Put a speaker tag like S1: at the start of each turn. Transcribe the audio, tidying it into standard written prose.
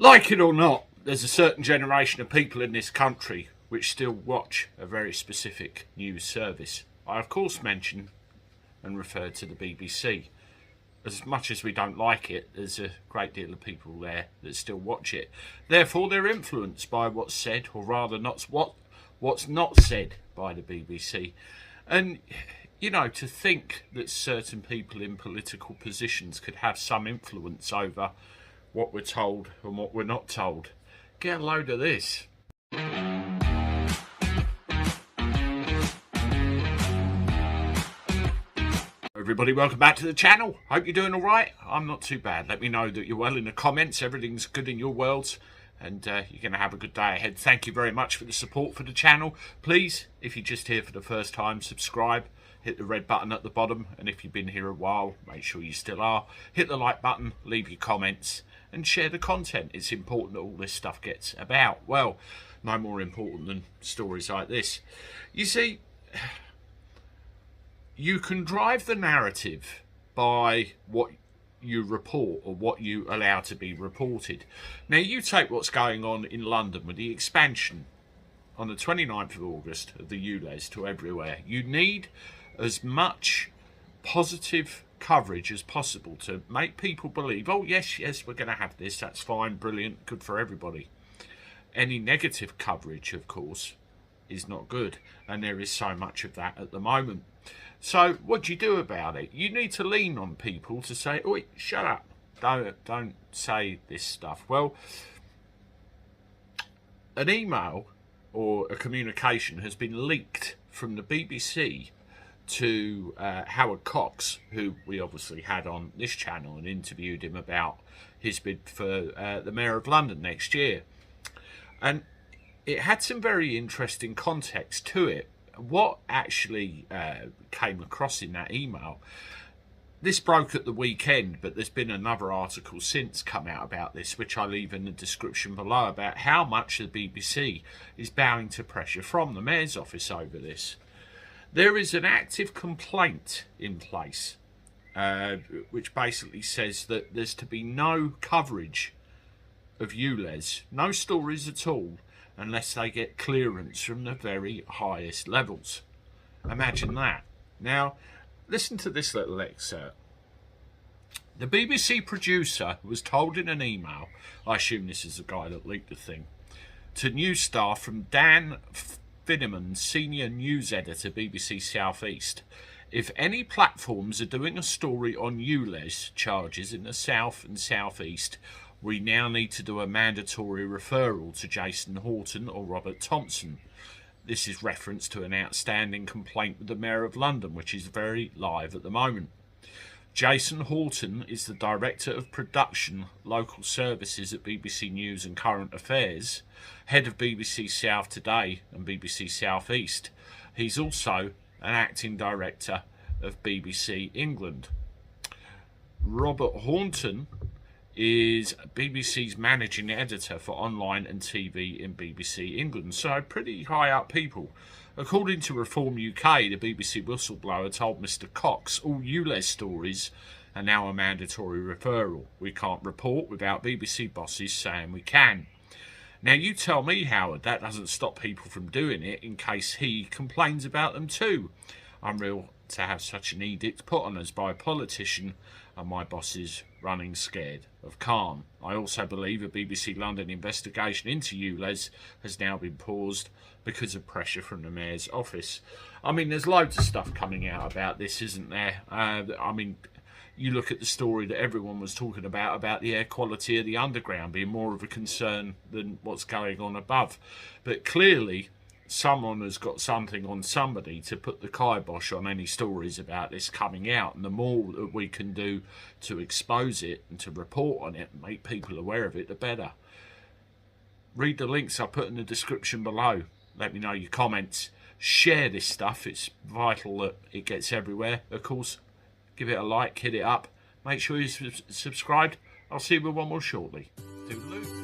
S1: Like it or not, there's a certain generation of people in this country which still watch a very specific news service. I, of course, mention and refer to the BBC. As much as we don't like it, there's a great deal of people there that still watch it. Therefore, they're influenced by what's said, or rather, not what's not said by the BBC. And, you know, to think that certain people in political positions could have some influence over what we're told and what we're not told. Get a load of this. Everybody, welcome back to the channel. Hope you're doing all right. I'm not too bad. Let me know that you're well in the comments. Everything's good in your worlds, and you're going to have a good day ahead. Thank you very much for the support for the channel. Please, if you're just here for the first time, subscribe. Hit the red button at the bottom, and if you've been here a while, make sure you still are. Hit the like button, leave your comments, and share the content. It's important that all this stuff gets about. Well, no more important than stories like this. You see, you can drive the narrative by what you report or what you allow to be reported. Now, you take what's going on in London with the expansion on the 29th of August of the ULEZ to everywhere. You need as much positive coverage as possible to make people believe, oh yes, we're going to have this, that's fine, brilliant, good for everybody. Any negative coverage, of course, is not good, and there is so much of that at the moment. So what do you do about it? You need to lean on people to say, oi, shut up, don't say this stuff. Well, an email or a communication has been leaked from the BBC to Howard Cox, who we obviously had on this channel and interviewed him about his bid for the Mayor of London next year. And it had some very interesting context to it. What actually came across in that email, this broke at the weekend, but there's been another article since come out about this, which I'll leave in the description below, about how much the BBC is bowing to pressure from the Mayor's office over this. There is an active complaint in place, which basically says that there's to be no coverage of ULEZ, no stories at all, unless they get clearance from the very highest levels. Imagine that. Now, listen to this little excerpt. The BBC producer was told in an email, I assume this is the guy that leaked the thing, to news staff from Dan Finneman, senior news editor, BBC South East, if any platforms are doing a story on ULEZ charges in the South and South East, we now need to do a mandatory referral to Jason Horton or Robert Thompson. This is reference to an outstanding complaint with the Mayor of London, which is very live at the moment. Jason Horton is the Director of Production, Local Services at BBC News and Current Affairs, head of BBC South Today and BBC South East. He's also an acting director of BBC England. Robert Horton is BBC's managing editor for online and TV in BBC England, so pretty high up people. According to Reform UK, the BBC whistleblower told Mr Cox all ULEZ stories are now a mandatory referral. We can't report without BBC bosses saying we can. Now you tell me, Howard, that doesn't stop people from doing it in case he complains about them too. Unreal to have such an edict put on us by a politician, and my bosses running scared of calm. I also believe a BBC London investigation into ULEZ has now been paused because of pressure from the Mayor's office. I mean, there's loads of stuff coming out about this, isn't there? I mean, you look at the story that everyone was talking about the air quality of the underground being more of a concern than what's going on above. But clearly, someone has got something on somebody to put the kibosh on any stories about this coming out, and the more that we can do to expose it and to report on it and make people aware of it, the better. Read the links I put in the description below. Let me know your comments. Share this stuff. It's vital that it gets everywhere. Of course, give it a like, hit it up. Make sure you're subscribed. I'll see you with one more shortly. Toodaloo.